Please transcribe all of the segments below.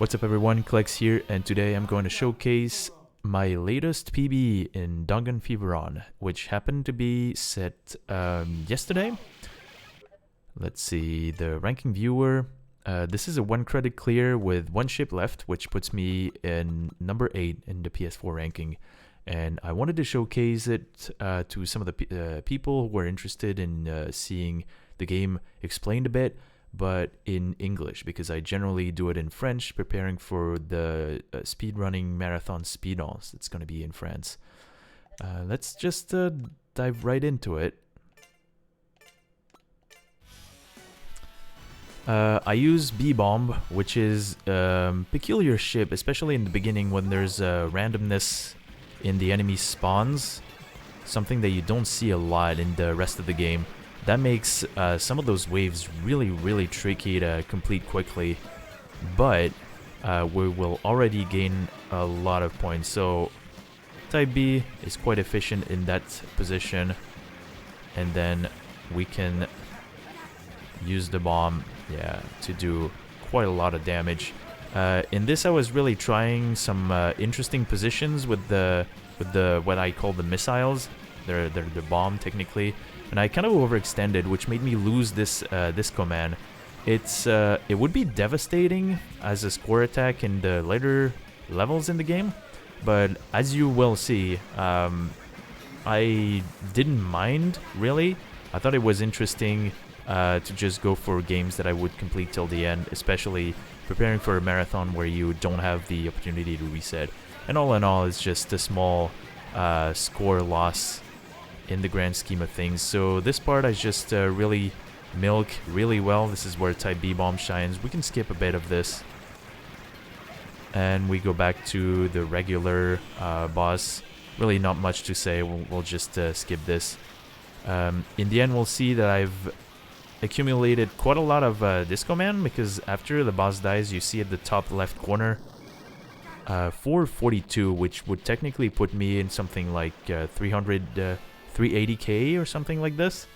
What's up everyone, Klex here, and today I'm going to showcase my latest PB in Dangun Feveron, which happened to be set yesterday. Let's see, the ranking viewer. This is a 1 credit clear with 1 ship left, which puts me in number 8 in the PS4 ranking. And I wanted to showcase it to some of the people who are interested in seeing the game explained a bit, but in English, because I generally do it in French, preparing for the speedrunning marathon speedons. It's going to be in France. Let's just dive right into it. I use B-Bomb, which is a peculiar ship, especially in the beginning when there's randomness in the enemy spawns, something that you don't see a lot in the rest of the game. That makes some of those waves really tricky to complete quickly, but we will already gain a lot of points. So Type B is quite efficient in that position, and then we can use the bomb, to do quite a lot of damage. In this, I was really trying some interesting positions with the what I call the missiles. They're the bomb technically. And I kind of overextended, which made me lose this this command. It would be devastating as a score attack in the later levels in the game, but as you will see, I didn't mind really. I thought it was interesting to just go for games that I would complete till the end, especially preparing for a marathon where you don't have the opportunity to reset. And all in all, it's just a small score loss in the grand scheme of things. So this part I just really milk really well. This is where Type B bomb shines. We can skip a bit of this, and we go back to the regular boss. Really not much to say. We'll just skip this. In the end, we'll see that I've accumulated quite a lot of Disco Man, because after the boss dies, you see at the top left corner 442, which would technically put me in something like 380k or something like this.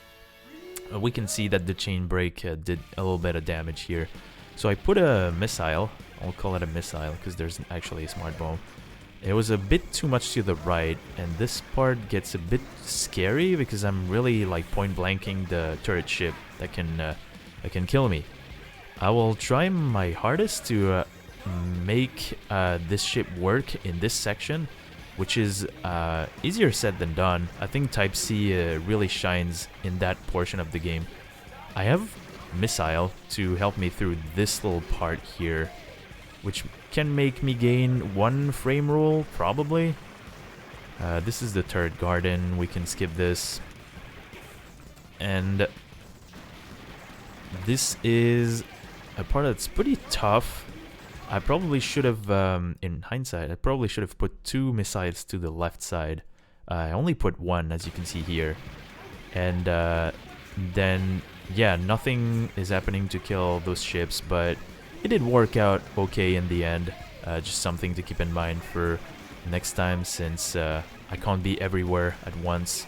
We can see that the chain break did a little bit of damage here. So I put a missile. I'll call it a missile because there's actually a smart bomb. It was a bit too much to the right, and this part gets a bit scary because I'm really like point blanking the turret ship that can kill me. I will try my hardest to make this ship work in this section, which is easier said than done. I think Type C really shines in that portion of the game. I have Missile to help me through this little part here, which can make me gain 1 frame rule, probably. This is the turret garden. We can skip this. And this is a part that's pretty tough. I probably should have, in hindsight, I probably should have put 2 missiles to the left side. I only put 1, as you can see here. And then, yeah, nothing is happening to kill those ships, but it did work out okay in the end. Just something to keep in mind for next time, since I can't be everywhere at once.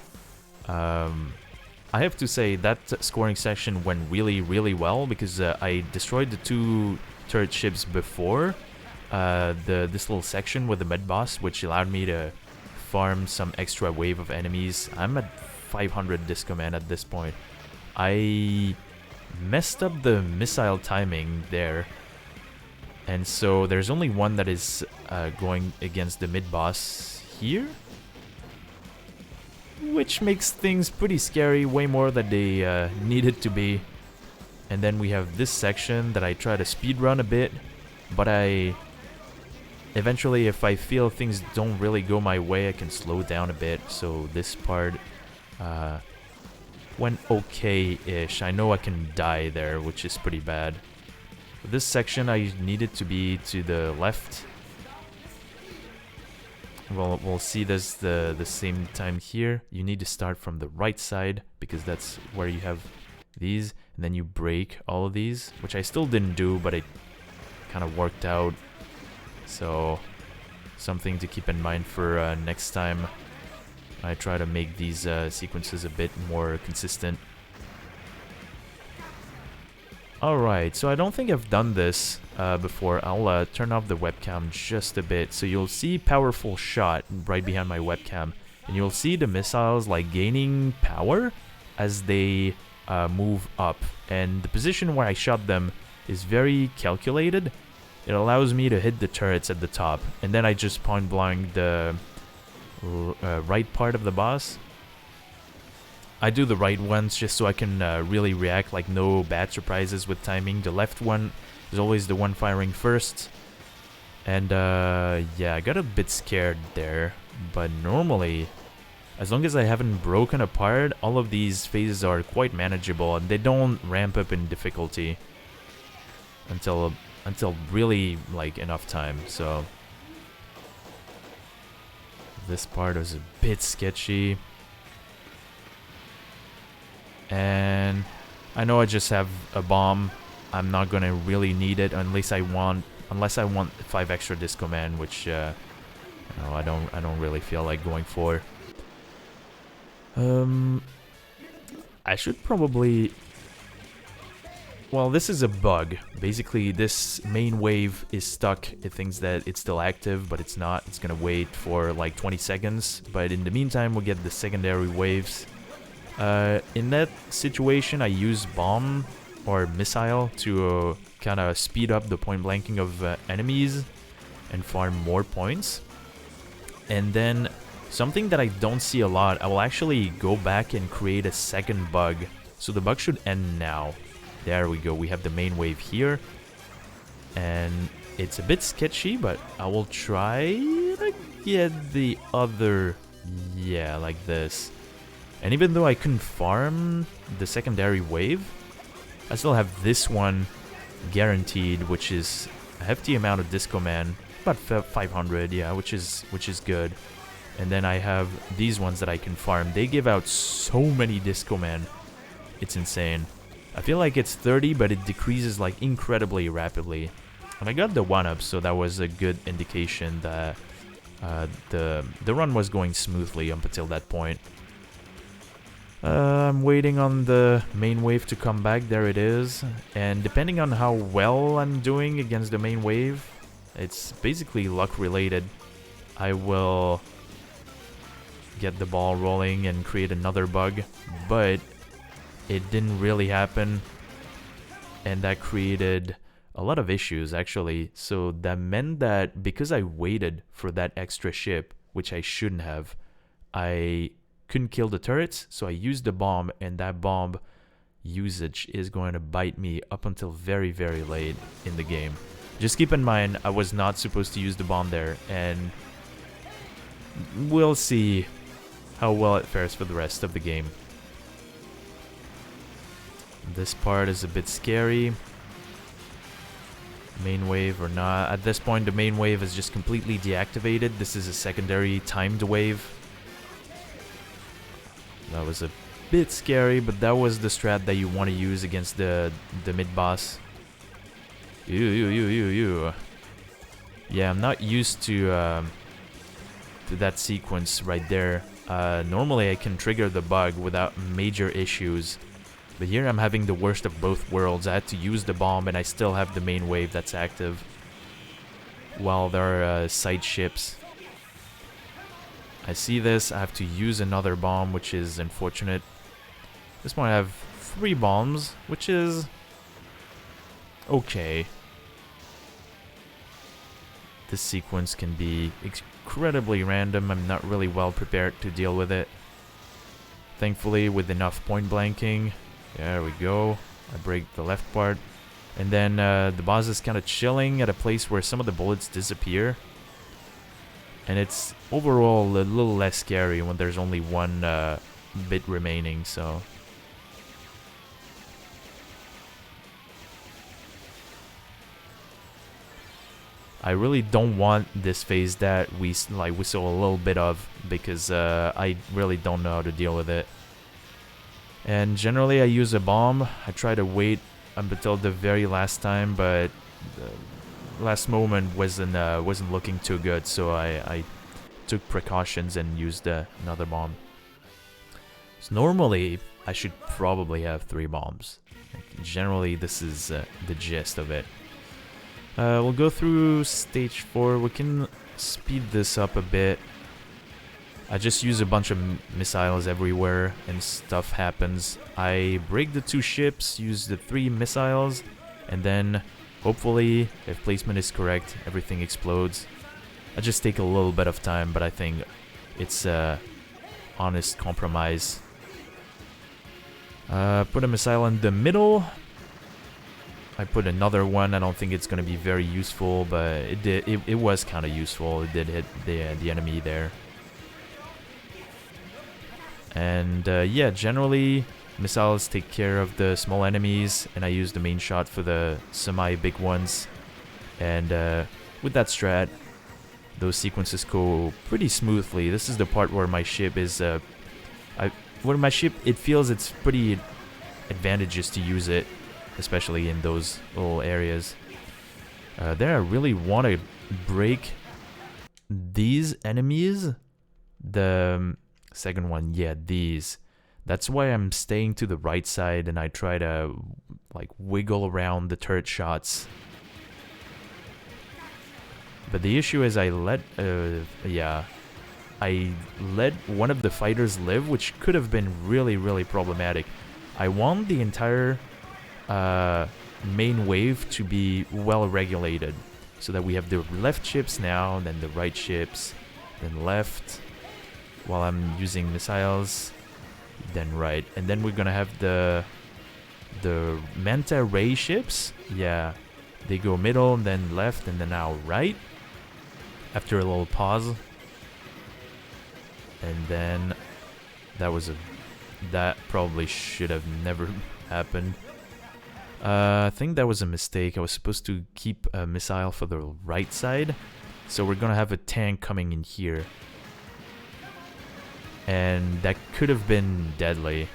I have to say that scoring section went really well, because I destroyed the 2 turret ships before this little section with the med boss, which allowed me to farm some extra wave of enemies. I'm at 500 Disco Man at this point. I messed up the missile timing there, and so there's only one that is going against the mid boss here, which makes things pretty scary, way more than they needed to be. And then we have this section that I try to speedrun a bit, but eventually, if I feel things don't really go my way, I can slow down a bit. So this part went okay-ish. I know I can die there, which is pretty bad. For this section, I needed to be to the left. Well, we'll see this the same time here. You need to start from the right side, because that's where you have these, and then you break all of these, which I still didn't do, but it kind of worked out. So something to keep in mind for next time. I try to make these sequences a bit more consistent. Alright, so I don't think I've done this before. I'll turn off the webcam just a bit. So you'll see powerful shot right behind my webcam. And you'll see the missiles like gaining power as they move up. And the position where I shot them is very calculated. It allows me to hit the turrets at the top. And then I just point blank the right part of the boss. I do the right ones just so I can really react, like no bad surprises with timing. The left one is always the one firing first. And yeah, I got a bit scared there. But normally, as long as I haven't broken apart, all of these phases are quite manageable. And they don't ramp up in difficulty until really like enough time. So this part is a bit sketchy. And I know I just have a bomb. I'm not gonna really need it unless I want 5 extra disco man, which you know, I don't really feel like going for. I should probably. Well, this is a bug. Basically, this main wave is stuck. It thinks that it's still active, but it's not. It's gonna wait for like 20 seconds. But in the meantime, we'll get the secondary waves. In that situation, I use bomb or missile to kind of speed up the point blanking of enemies and farm more points. And then something that I don't see a lot, I will actually go back and create a second bug. So the bug should end now. There we go. We have the main wave here. And it's a bit sketchy, but I will try to get the other... Yeah, like this. And even though I couldn't farm the secondary wave, I still have this one guaranteed, which is a hefty amount of Disco Man, about 500, yeah, which is good. And then I have these ones that I can farm. They give out so many Disco Man, it's insane. I feel like it's 30, but it decreases like incredibly rapidly. And I got the 1-up, so that was a good indication that the run was going smoothly up until that point. I'm waiting on the main wave to come back. There it is. And depending on how well I'm doing against the main wave, it's basically luck related. I will get the ball rolling and create another bug, but it didn't really happen, and that created a lot of issues actually. So that meant that because I waited for that extra ship, which I shouldn't have, I couldn't kill the turrets, so I used the bomb, and that bomb usage is going to bite me up until very, very late in the game. Just keep in mind, I was not supposed to use the bomb there, and we'll see how well it fares for the rest of the game. This part is a bit scary. Main wave or not. At this point, the main wave is just completely deactivated. This is a secondary timed wave. That was a bit scary, but that was the strat that you want to use against the mid-boss. Yeah, I'm not used to that sequence right there. Normally I can trigger the bug without major issues. But here I'm having the worst of both worlds. I had to use the bomb and I still have the main wave that's active. While there are side ships. I see this, I have to use another bomb, which is unfortunate. This one I have 3 bombs, which is okay. This sequence can be incredibly random. I'm not really well prepared to deal with it. Thankfully, with enough point blanking, there we go. I break the left part. And then the boss is kind of chilling at a place where some of the bullets disappear. And it's overall a little less scary when there's only one bit remaining, so... I really don't want this phase that we saw a little bit of, because I really don't know how to deal with it. And generally I use a bomb. I try to wait until the very last time, but the last moment wasn't looking too good, so I took precautions and used another bomb. So normally I should probably have 3 bombs. Like, generally, this is the gist of it. We'll go through stage 4. We can speed this up a bit. I just use a bunch of missiles everywhere and stuff happens. I break the 2 ships, use the 3 missiles, and then hopefully, if placement is correct, everything explodes. I just take a little bit of time, but I think it's a honest compromise. Put a missile in the middle. I put another one. I don't think it's gonna be very useful, but it was kind of useful. It did hit the enemy there. And yeah, generally missiles take care of the small enemies, and I use the main shot for the semi-big ones. And with that strat, those sequences go pretty smoothly. This is the part where my ship is, it feels it's pretty advantageous to use it, especially in those little areas. There, I really want to break these enemies. The second one, yeah, these. That's why I'm staying to the right side, and I try to like wiggle around the turret shots. But the issue is I let one of the fighters live, which could have been really, really problematic. I want the entire main wave to be well regulated, so that we have the left ships now, then the right ships, then left, while I'm using missiles, then right. And then we're gonna have the Manta Ray ships. Yeah, they go middle, and then left, and then now right. After a little pause. And then that probably should have never happened. I think that was a mistake. I was supposed to keep a missile for the right side. So we're gonna have a tank coming in here. And that could have been deadly.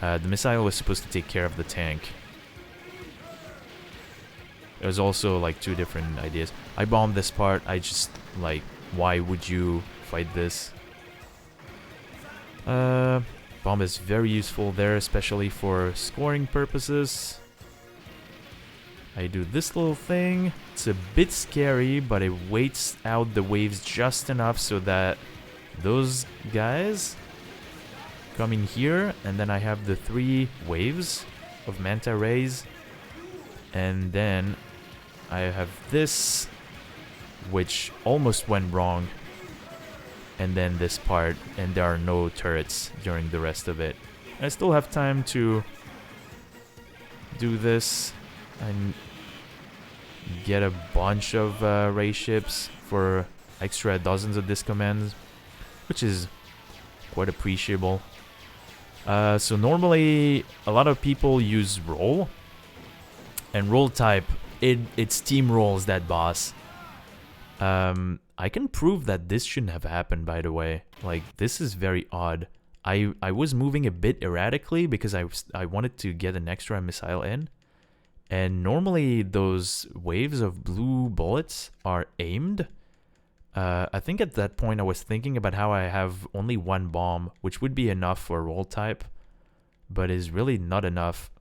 The missile was supposed to take care of the tank. There was also like 2 different ideas. I bombed this part. I just like, why would you fight this? Bomb is very useful there, especially for scoring purposes. I do this little thing. It's a bit scary, but it waits out the waves just enough so that those guys come in here, and then I have the 3 waves of Manta Rays, and then I have this, which almost went wrong, and then this part, and there are no turrets during the rest of it. I still have time to do this and get a bunch of ray ships for extra dozens of disc commands, which is quite appreciable. So normally a lot of people use roll, and roll type, it steamrolls that boss. I can prove that this shouldn't have happened, by the way. Like, this is very odd. I was moving a bit erratically because I wanted to get an extra missile in. And normally those waves of blue bullets are aimed. I think at that point I was thinking about how I have only 1 bomb, which would be enough for roll type, but is really not enough.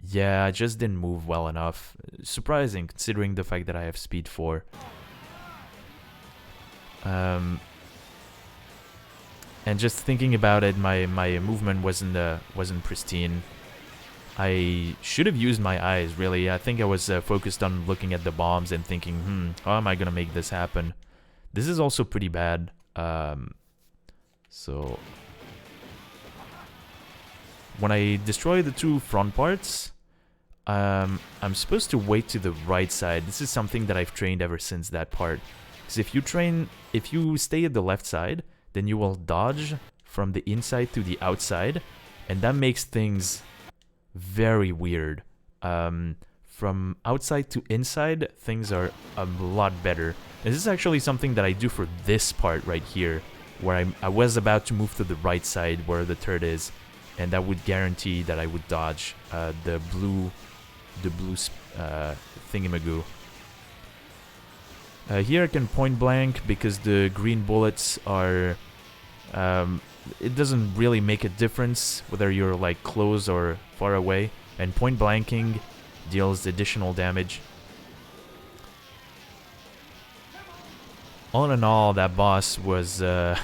Yeah, I just didn't move well enough. Surprising, considering the fact that I have speed 4. And just thinking about it, my movement wasn't pristine. I should have used my eyes, really. I think I was focused on looking at the bombs and thinking, how am I gonna make this happen? This is also pretty bad. So when I destroy the 2 front parts, I'm supposed to wait to the right side. This is something that I've trained ever since that part. Because if you stay at the left side, then you will dodge from the inside to the outside, and that makes things very weird. From outside to inside, things are a lot better. And this is actually something that I do for this part right here, where I was about to move to the right side where the turret is, and that would guarantee that I would dodge the blue thingamagoo. Here I can point blank because the green bullets are... it doesn't really make a difference whether you're like close or far away. And point blanking deals additional damage. All in all, that boss was yeah,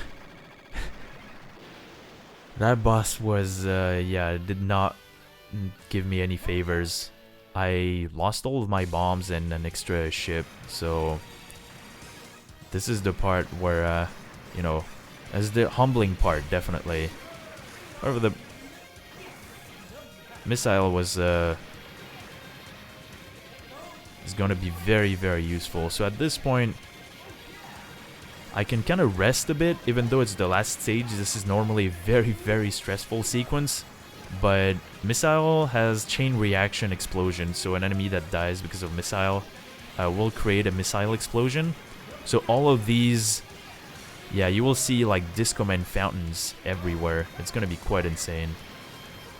did not give me any favors. I lost all of my bombs and an extra ship, so this is the part where you know, as the humbling part, definitely. However, the missile was is going to be very, very useful. So at this point, I can kind of rest a bit, even though it's the last stage. This is normally a very, very stressful sequence. But missile has chain reaction explosion, so an enemy that dies because of missile will create a missile explosion. So all of these, yeah, you will see like Disco Man fountains everywhere. It's gonna be quite insane.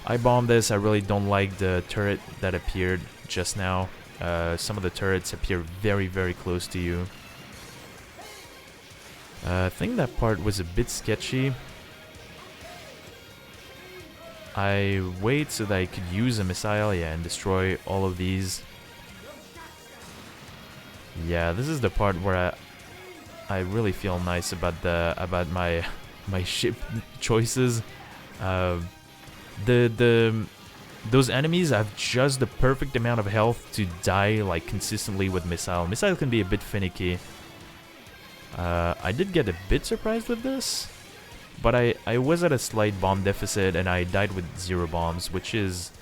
I bombed this. I really don't like the turret that appeared just now. Some of the turrets appear very, very close to you. I think that part was a bit sketchy. I wait so that I could use a missile, yeah, and destroy all of these. Yeah, this is the part where I really feel nice about my ship choices. Those enemies have just the perfect amount of health to die like consistently with missile. Missile can be a bit finicky. I did get a bit surprised with this, but I was at a slight bomb deficit and I died with 0 bombs, which is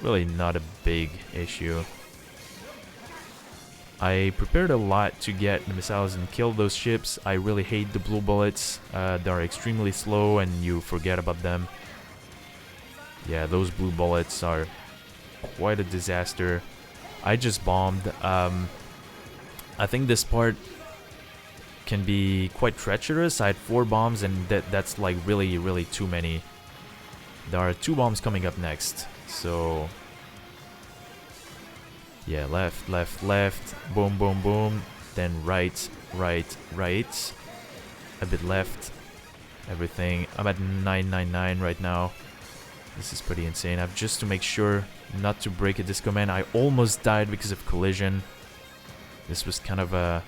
really not a big issue. I prepared a lot to get the missiles and kill those ships. I really hate the blue bullets. They are extremely slow and you forget about them. Yeah, those blue bullets are quite a disaster. I just bombed. I think this part can be quite treacherous. I had 4 bombs and that's like really, really too many. There are 2 bombs coming up next. So yeah, left, left, left, boom, boom, boom, then right, right, right, a bit left, everything. I'm at 999 right now. This is pretty insane. I've just to make sure not to break a Disco Man. I almost died because of collision. This was kind of a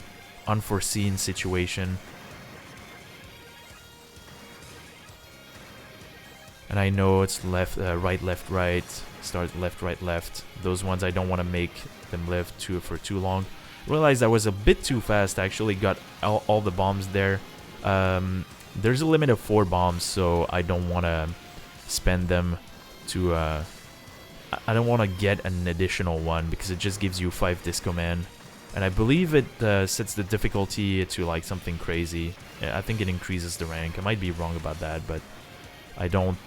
unforeseen situation. And I know it's left, right, left, right. Start left, right, left. Those ones I don't want to make them live for too long. Realized I was a bit too fast. I actually got all the bombs there. There's a limit of 4 bombs, so I don't want to spend them to... I don't want to get an additional one because it just gives you 5 Disco Man. And I believe it sets the difficulty to like something crazy. I think it increases the rank. I might be wrong about that, but I don't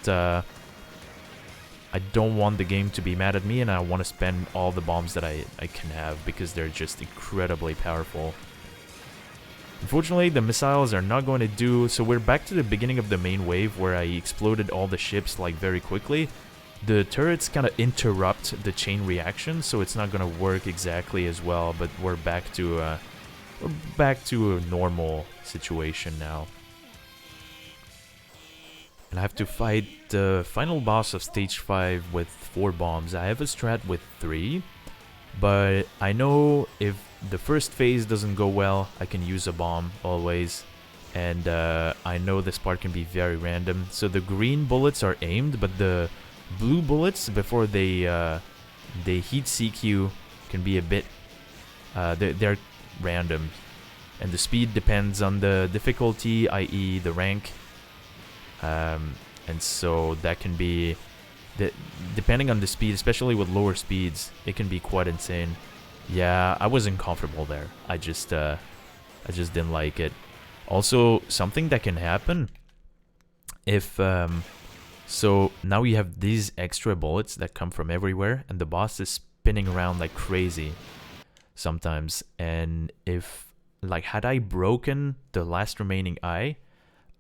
want the game to be mad at me, and I want to spend all the bombs that I can have because they're just incredibly powerful. Unfortunately, the missiles are not going to do, so we're back to the beginning of the main wave where I exploded all the ships like very quickly. The turrets kind of interrupt the chain reaction, so it's not going to work exactly as well, but we're back to a normal situation now. And I have to fight the final boss of stage 5 with 4 bombs. I have a strat with 3, but I know if the first phase doesn't go well, I can use a bomb always. And I know this part can be very random. So the green bullets are aimed, but the blue bullets, before they heat seek you, can be a bit... they're random. And the speed depends on the difficulty, i.e. the rank. And so that can be, depending on the speed, especially with lower speeds, it can be quite insane. Yeah, I wasn't comfortable there. I just didn't like it. Also, something that can happen if, so now you have these extra bullets that come from everywhere, and the boss is spinning around like crazy sometimes. And if, like, had I broken the last remaining eye,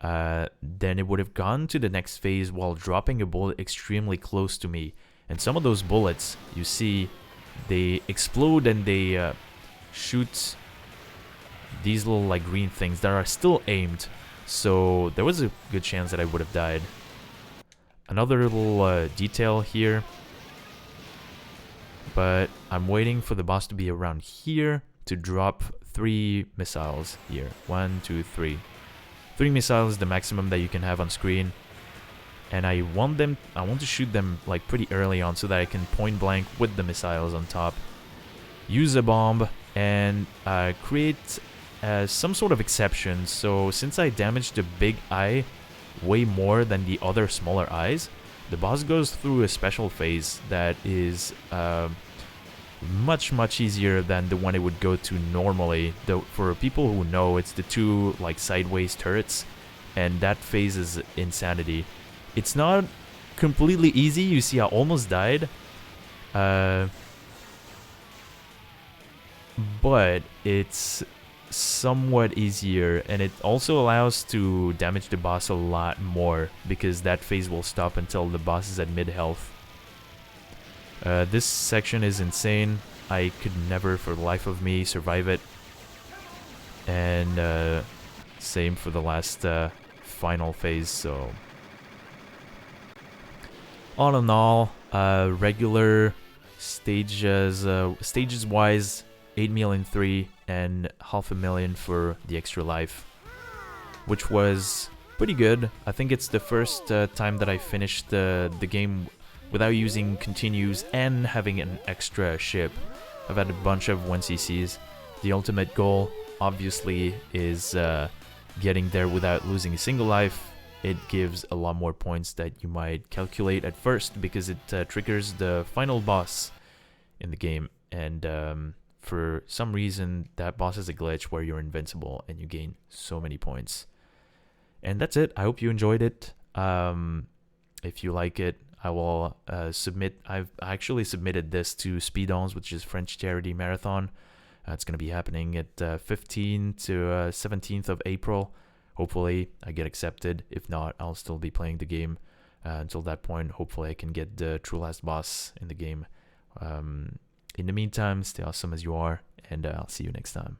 then it would have gone to the next phase while dropping a bullet extremely close to me. And some of those bullets, you see, they explode and they shoot these little like green things that are still aimed. So there was a good chance that I would have died. Another little detail here. But I'm waiting for the boss to be around here to drop 3 missiles here. 1, 2, 3. 3 missiles is the maximum that you can have on screen. And I want to shoot them like pretty early on so that I can point blank with the missiles on top. Use a bomb and create some sort of exception. So since I damaged the big eye way more than the other smaller eyes, the boss goes through a special phase that is much easier than the one it would go to normally. Though for people who know, it's the 2 like sideways turrets, and that phase is insanity. It's not completely easy. You see, I almost died. But it's somewhat easier, and it also allows to damage the boss a lot more because that phase will stop until the boss is at mid health. This section is insane. I could never for the life of me survive it. And same for the last final phase. So all in all, regular stages wise, 8,000,003 and 500,000 for the extra life, which was pretty good. I think it's the first time that I finished the game without using continues and having an extra ship. I've had a bunch of 1cc's. The ultimate goal obviously is getting there without losing a single life. It gives a lot more points that you might calculate at first because it triggers the final boss in the game, and for some reason that boss has a glitch where you're invincible and you gain so many points. And that's it. I hope you enjoyed it. If you like it, I will submit. I've actually submitted this to Speedons, which is French charity marathon. It's going to be happening at 15th to 17th of April. Hopefully I get accepted. If not, I'll still be playing the game until that point. Hopefully I can get the true last boss in the game. In the meantime, stay awesome as you are, and I'll see you next time.